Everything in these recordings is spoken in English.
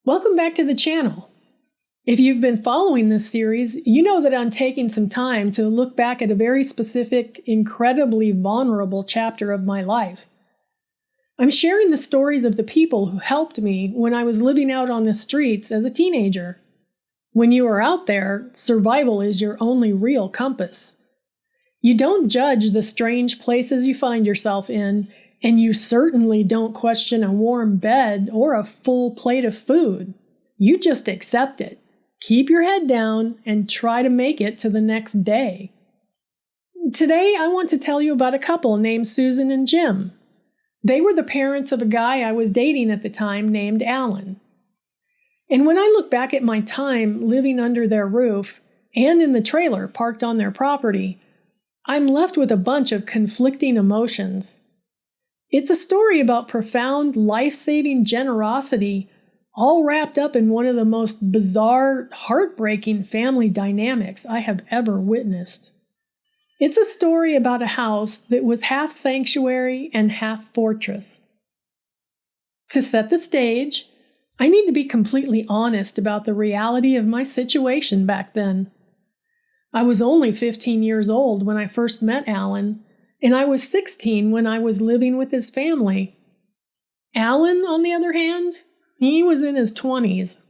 Welcome back to the channel. If you've been following this series, you know that I'm taking some time to look back at a very specific, incredibly vulnerable chapter of my life. I'm sharing the stories of the people who helped me when I was living out on the streets as a teenager. When you are out there, survival is your only real compass. You don't judge the strange places you find yourself in, and you certainly don't question a warm bed or a full plate of food. You just accept it, keep your head down, and try to make it to the next day. Today, I want to tell you about a couple named Susan and Jim. They were the parents of a guy I was dating at the time named Alan. And when I look back at my time living under their roof and in the trailer parked on their property, I'm left with a bunch of conflicting emotions. It's a story about profound, life-saving generosity, all wrapped up in one of the most bizarre, heartbreaking family dynamics I have ever witnessed. It's a story about a house that was half sanctuary and half fortress. To set the stage, I need to be completely honest about the reality of my situation back then. I was only 15 years old when I first met Alan, and I was 16 when I was living with his family. Alan, on the other hand, he was in his 20s.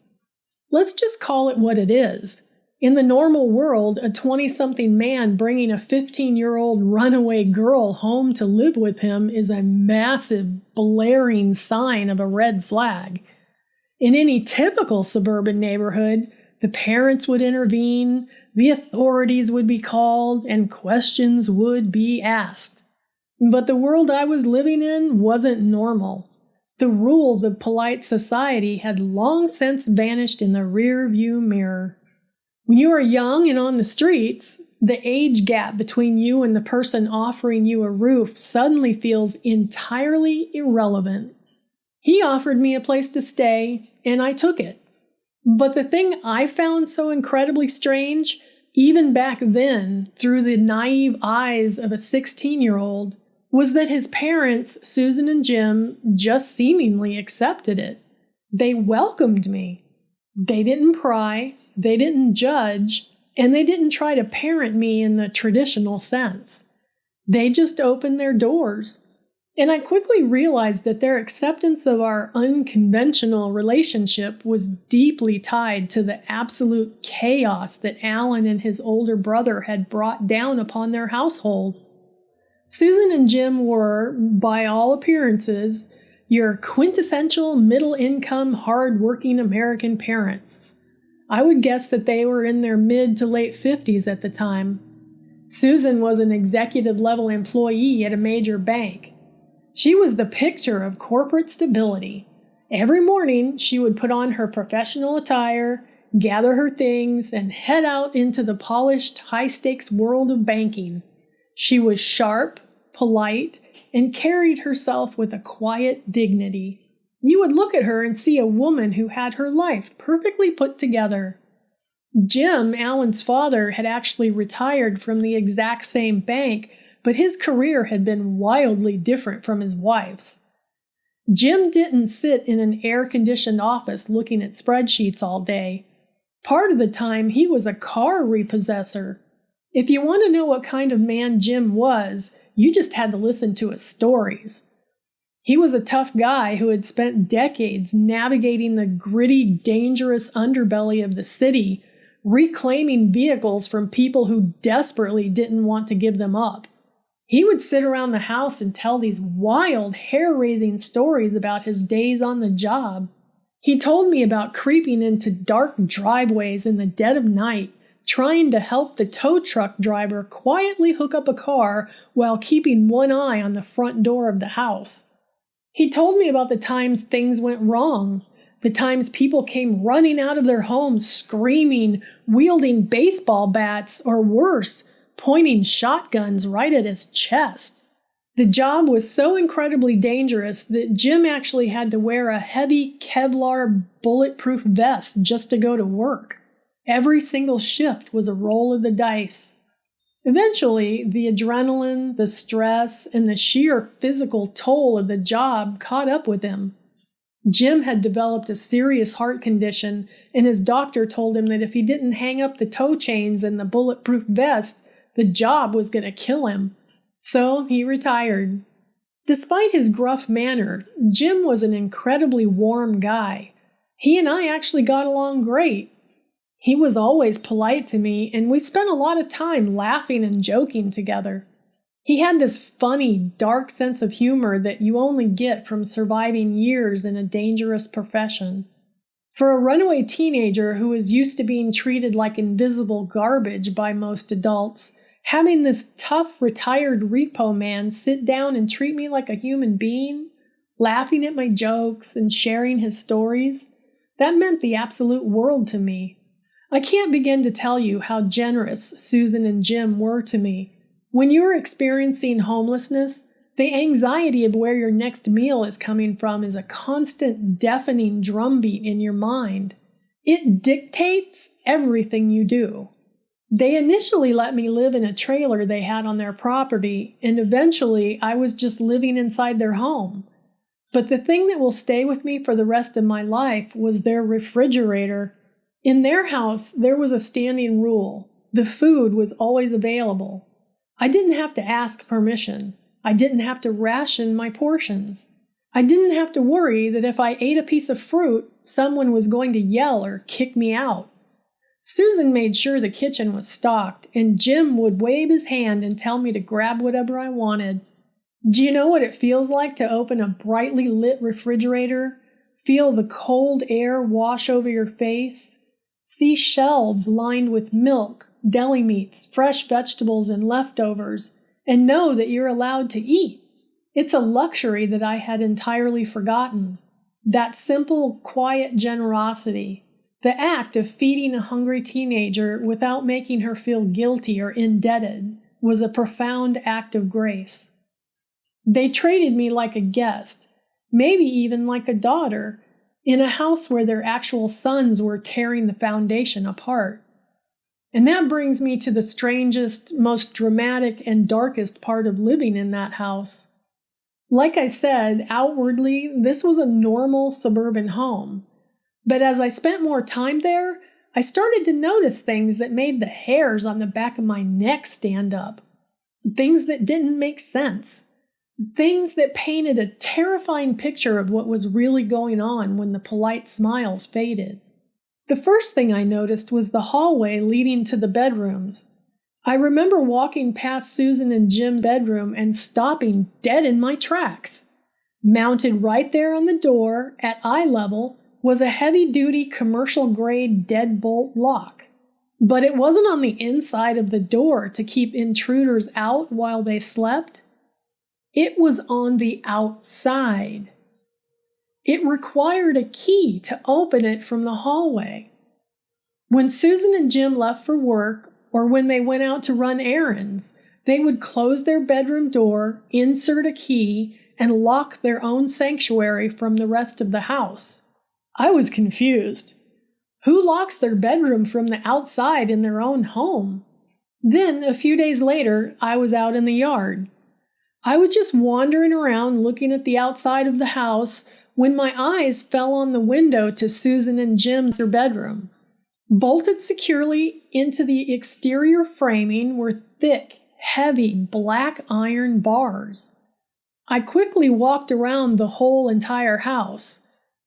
Let's just call it what it is. In the normal world, a 20-something man bringing a 15-year-old runaway girl home to live with him is a massive, blaring sign of a red flag. In any typical suburban neighborhood, the parents would intervene, the authorities would be called, and questions would be asked. But the world I was living in wasn't normal. The rules of polite society had long since vanished in the rear-view mirror. When you are young and on the streets, the age gap between you and the person offering you a roof suddenly feels entirely irrelevant. He offered me a place to stay, and I took it. But the thing I found so incredibly strange, even back then, through the naive eyes of a 16-year-old, was that his parents, Susan and Jim, just seemingly accepted it. They welcomed me. They didn't pry, they didn't judge, and they didn't try to parent me in the traditional sense. They just opened their doors. And I quickly realized that their acceptance of our unconventional relationship was deeply tied to the absolute chaos that Alan and his older brother had brought down upon their household. Susan and Jim were, by all appearances, your quintessential middle-income, hard-working American parents. I would guess that they were in their mid to late 50s at the time. Susan was an executive-level employee at a major bank. She was the picture of corporate stability. Every morning, she would put on her professional attire, gather her things, and head out into the polished, high-stakes world of banking. She was sharp, polite, and carried herself with a quiet dignity. You would look at her and see a woman who had her life perfectly put together. Jim, Alan's father, had actually retired from the exact same bank, but his career had been wildly different from his wife's. Jim didn't sit in an air-conditioned office looking at spreadsheets all day. Part of the time, he was a car repossessor. If you want to know what kind of man Jim was, you just had to listen to his stories. He was a tough guy who had spent decades navigating the gritty, dangerous underbelly of the city, reclaiming vehicles from people who desperately didn't want to give them up. He would sit around the house and tell these wild, hair-raising stories about his days on the job. He told me about creeping into dark driveways in the dead of night, trying to help the tow truck driver quietly hook up a car while keeping one eye on the front door of the house. He told me about the times things went wrong, the times people came running out of their homes screaming, wielding baseball bats, or worse, pointing shotguns right at his chest. The job was so incredibly dangerous that Jim actually had to wear a heavy Kevlar bulletproof vest just to go to work. Every single shift was a roll of the dice. Eventually, the adrenaline, the stress, and the sheer physical toll of the job caught up with him. Jim had developed a serious heart condition, and his doctor told him that if he didn't hang up the toe chains and the bulletproof vest, the job was going to kill him. So he retired. Despite his gruff manner, Jim was an incredibly warm guy. He and I actually got along great. He was always polite to me, and we spent a lot of time laughing and joking together. He had this funny, dark sense of humor that you only get from surviving years in a dangerous profession. For a runaway teenager who is used to being treated like invisible garbage by most adults, having this tough, retired repo man sit down and treat me like a human being, laughing at my jokes and sharing his stories, that meant the absolute world to me. I can't begin to tell you how generous Susan and Jim were to me. When you're experiencing homelessness, the anxiety of where your next meal is coming from is a constant deafening drumbeat in your mind. It dictates everything you do. They initially let me live in a trailer they had on their property, and eventually I was just living inside their home. But the thing that will stay with me for the rest of my life was their refrigerator. In their house, there was a standing rule. The food was always available. I didn't have to ask permission. I didn't have to ration my portions. I didn't have to worry that if I ate a piece of fruit, someone was going to yell or kick me out. Susan made sure the kitchen was stocked, and Jim would wave his hand and tell me to grab whatever I wanted. Do you know what it feels like to open a brightly lit refrigerator, feel the cold air wash over your face, see shelves lined with milk, deli meats, fresh vegetables, and leftovers, and know that you're allowed to eat? It's a luxury that I had entirely forgotten. That simple, quiet generosity, the act of feeding a hungry teenager without making her feel guilty or indebted, was a profound act of grace. They treated me like a guest, maybe even like a daughter, in a house where their actual sons were tearing the foundation apart. And that brings me to the strangest, most dramatic, and darkest part of living in that house. Like I said, outwardly, this was a normal suburban home. But as I spent more time there, I started to notice things that made the hairs on the back of my neck stand up. Things that didn't make sense. Things that painted a terrifying picture of what was really going on when the polite smiles faded. The first thing I noticed was the hallway leading to the bedrooms. I remember walking past Susan and Jim's bedroom and stopping dead in my tracks. Mounted right there on the door, at eye level, was a heavy-duty commercial-grade deadbolt lock. But it wasn't on the inside of the door to keep intruders out while they slept. It was on the outside. It required a key to open it from the hallway. When Susan and Jim left for work, or when they went out to run errands, they would close their bedroom door, insert a key, and lock their own sanctuary from the rest of the house. I was confused. Who locks their bedroom from the outside in their own home? Then, a few days later, I was out in the yard. I was just wandering around looking at the outside of the house when my eyes fell on the window to Susan and Jim's bedroom. Bolted securely into the exterior framing were thick, heavy black iron bars. I quickly walked around the whole entire house.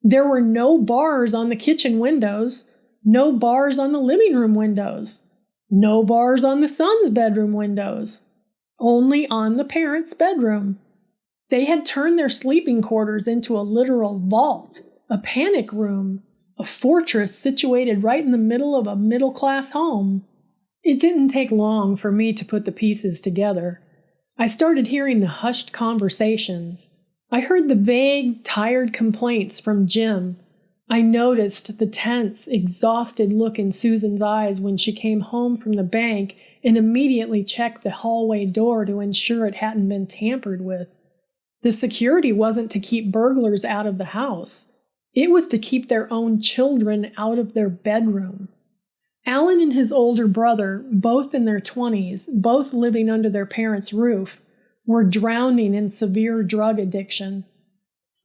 There were no bars on the kitchen windows, no bars on the living room windows, no bars on the son's bedroom windows, only on the parents' bedroom. They had turned their sleeping quarters into a literal vault, a panic room, a fortress situated right in the middle of a middle-class home. It didn't take long for me to put the pieces together. I started hearing the hushed conversations. I heard the vague, tired complaints from Jim. I noticed the tense, exhausted look in Susan's eyes when she came home from the bank and immediately checked the hallway door to ensure it hadn't been tampered with. The security wasn't to keep burglars out of the house. It was to keep their own children out of their bedroom. Alan and his older brother, both in their 20s, both living under their parents' roof, were drowning in severe drug addiction.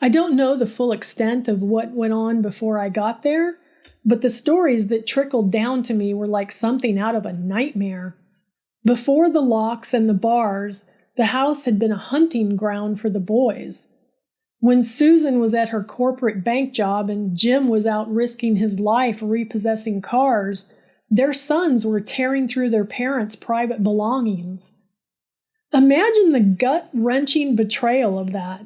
I don't know the full extent of what went on before I got there, but the stories that trickled down to me were like something out of a nightmare. Before the locks and the bars, the house had been a hunting ground for the boys. When Susan was at her corporate bank job and Jim was out risking his life repossessing cars, their sons were tearing through their parents' private belongings. Imagine the gut-wrenching betrayal of that.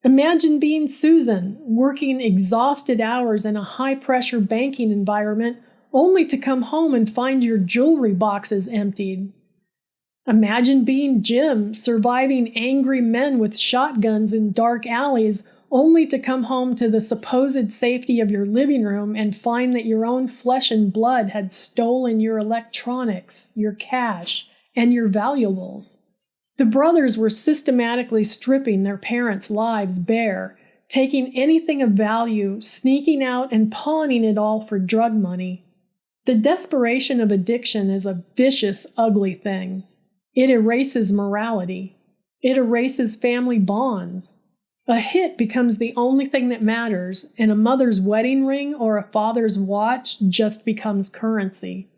Imagine being Susan, working exhausted hours in a high-pressure banking environment, only to come home and find your jewelry boxes emptied. Imagine being Jim, surviving angry men with shotguns in dark alleys, only to come home to the supposed safety of your living room and find that your own flesh and blood had stolen your electronics, your cash, and your valuables. The brothers were systematically stripping their parents' lives bare, taking anything of value, sneaking out and pawning it all for drug money. The desperation of addiction is a vicious, ugly thing. It erases morality. It erases family bonds. A hit becomes the only thing that matters, and a mother's wedding ring or a father's watch just becomes currency.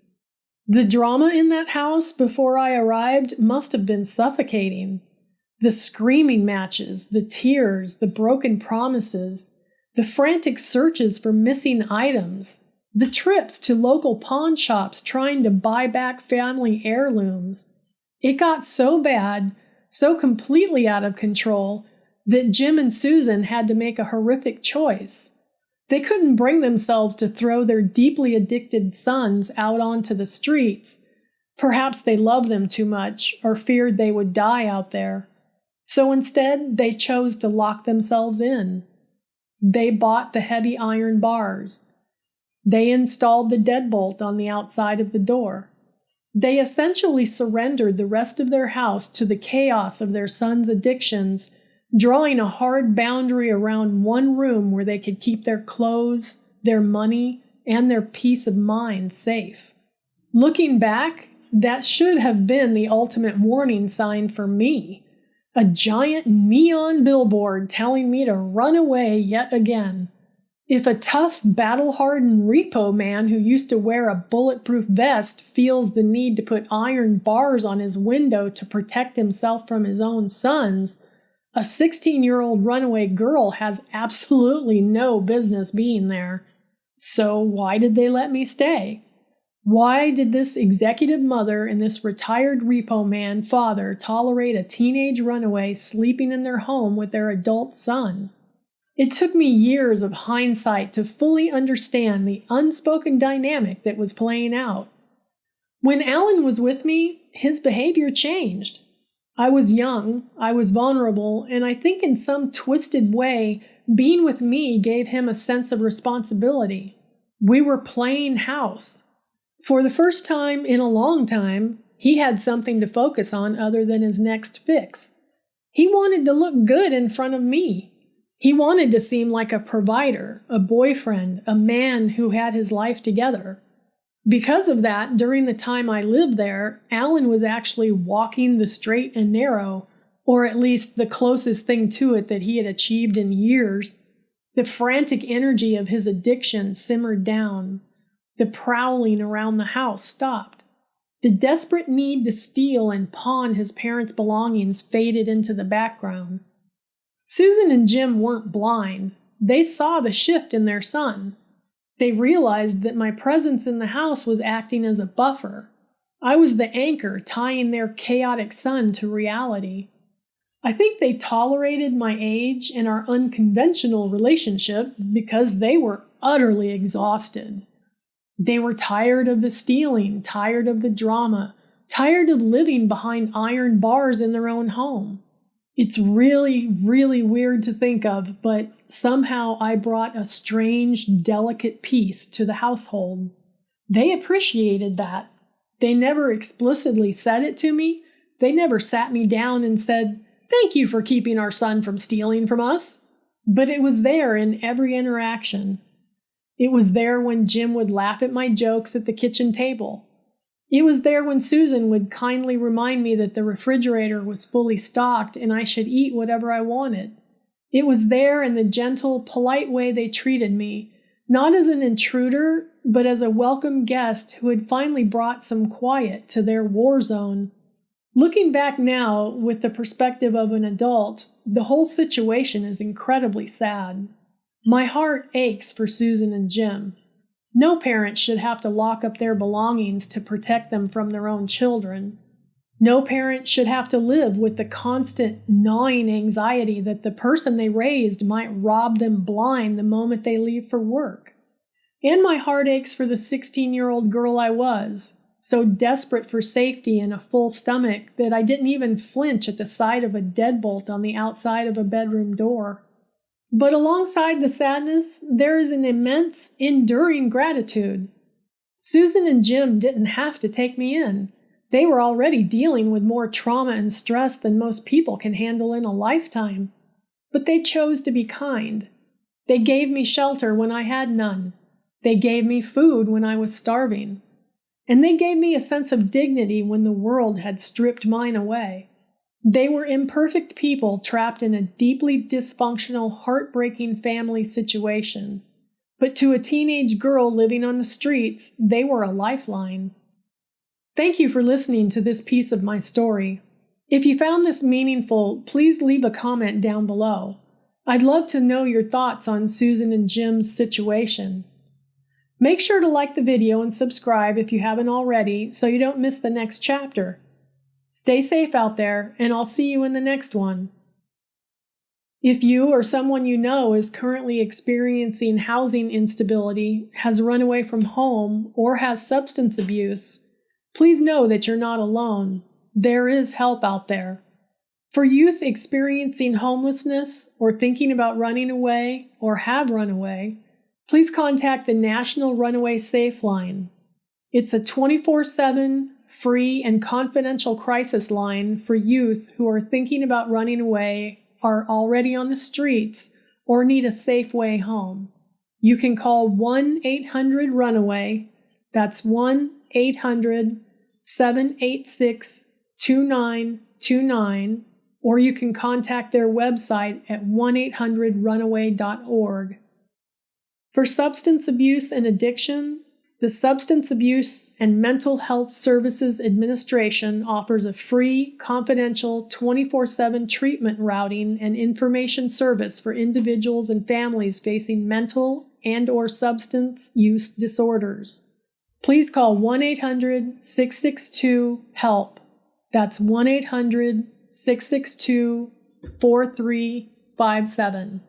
The drama in that house before I arrived must have been suffocating. The screaming matches, the tears, the broken promises, the frantic searches for missing items, the trips to local pawn shops trying to buy back family heirlooms. It got so bad, so completely out of control, that Jim and Susan had to make a horrific choice. They couldn't bring themselves to throw their deeply addicted sons out onto the streets. Perhaps they loved them too much or feared they would die out there. So instead, they chose to lock themselves in. They bought the heavy iron bars. They installed the deadbolt on the outside of the door. They essentially surrendered the rest of their house to the chaos of their sons' addictions, drawing a hard boundary around one room where they could keep their clothes, their money, and their peace of mind safe. Looking back, that should have been the ultimate warning sign for me. A giant neon billboard telling me to run away yet again. If a tough, battle-hardened repo man who used to wear a bulletproof vest feels the need to put iron bars on his window to protect himself from his own sons, a 16-year-old runaway girl has absolutely no business being there. So why did they let me stay? Why did this executive mother and this retired repo man father tolerate a teenage runaway sleeping in their home with their adult son? It took me years of hindsight to fully understand the unspoken dynamic that was playing out. When Alan was with me, his behavior changed. I was young, I was vulnerable, and I think in some twisted way, being with me gave him a sense of responsibility. We were playing house. For the first time in a long time, he had something to focus on other than his next fix. He wanted to look good in front of me. He wanted to seem like a provider, a boyfriend, a man who had his life together. Because of that, during the time I lived there, Alan was actually walking the straight and narrow, or at least the closest thing to it that he had achieved in years. The frantic energy of his addiction simmered down. The prowling around the house stopped. The desperate need to steal and pawn his parents' belongings faded into the background. Susan and Jim weren't blind. They saw the shift in their son. They realized that my presence in the house was acting as a buffer. I was the anchor tying their chaotic son to reality. I think they tolerated my age and our unconventional relationship because they were utterly exhausted. They were tired of the stealing, tired of the drama, tired of living behind iron bars in their own home. It's really, really weird to think of, but somehow I brought a strange, delicate peace to the household. They appreciated that. They never explicitly said it to me. They never sat me down and said, "Thank you for keeping our son from stealing from us." But it was there in every interaction. It was there when Jim would laugh at my jokes at the kitchen table. It was there when Susan would kindly remind me that the refrigerator was fully stocked and I should eat whatever I wanted. It was there in the gentle, polite way they treated me, not as an intruder, but as a welcome guest who had finally brought some quiet to their war zone. Looking back now, with the perspective of an adult, the whole situation is incredibly sad. My heart aches for Susan and Jim. No parent should have to lock up their belongings to protect them from their own children. No parent should have to live with the constant gnawing anxiety that the person they raised might rob them blind the moment they leave for work. And my heart aches for the 16-year-old girl I was, so desperate for safety and a full stomach that I didn't even flinch at the sight of a deadbolt on the outside of a bedroom door. But alongside the sadness, there is an immense, enduring gratitude. Susan and Jim didn't have to take me in. They were already dealing with more trauma and stress than most people can handle in a lifetime. But they chose to be kind. They gave me shelter when I had none. They gave me food when I was starving. And they gave me a sense of dignity when the world had stripped mine away. They were imperfect people trapped in a deeply dysfunctional, heartbreaking family situation. But to a teenage girl living on the streets, they were a lifeline. Thank you for listening to this piece of my story. If you found this meaningful, please leave a comment down below. I'd love to know your thoughts on Susan and Jim's situation. Make sure to like the video and subscribe if you haven't already so you don't miss the next chapter. Stay safe out there, and I'll see you in the next one. If you or someone you know is currently experiencing housing instability, has run away from home, or has substance abuse, please know that you're not alone. There is help out there. For youth experiencing homelessness or thinking about running away or have run away, please contact the National Runaway Safe Line. It's a 24/7, free and confidential crisis line for youth who are thinking about running away, are already on the streets, or need a safe way home. You can call 1-800-RUNAWAY. That's 1-800-786-2929, or you can contact their website at 1-800-runaway.org. For substance abuse and addiction, the Substance Abuse and Mental Health Services Administration offers a free, confidential 24/7 treatment routing and information service for individuals and families facing mental and/or substance use disorders. Please call 1-800-662-HELP. That's 1-800-662-4357.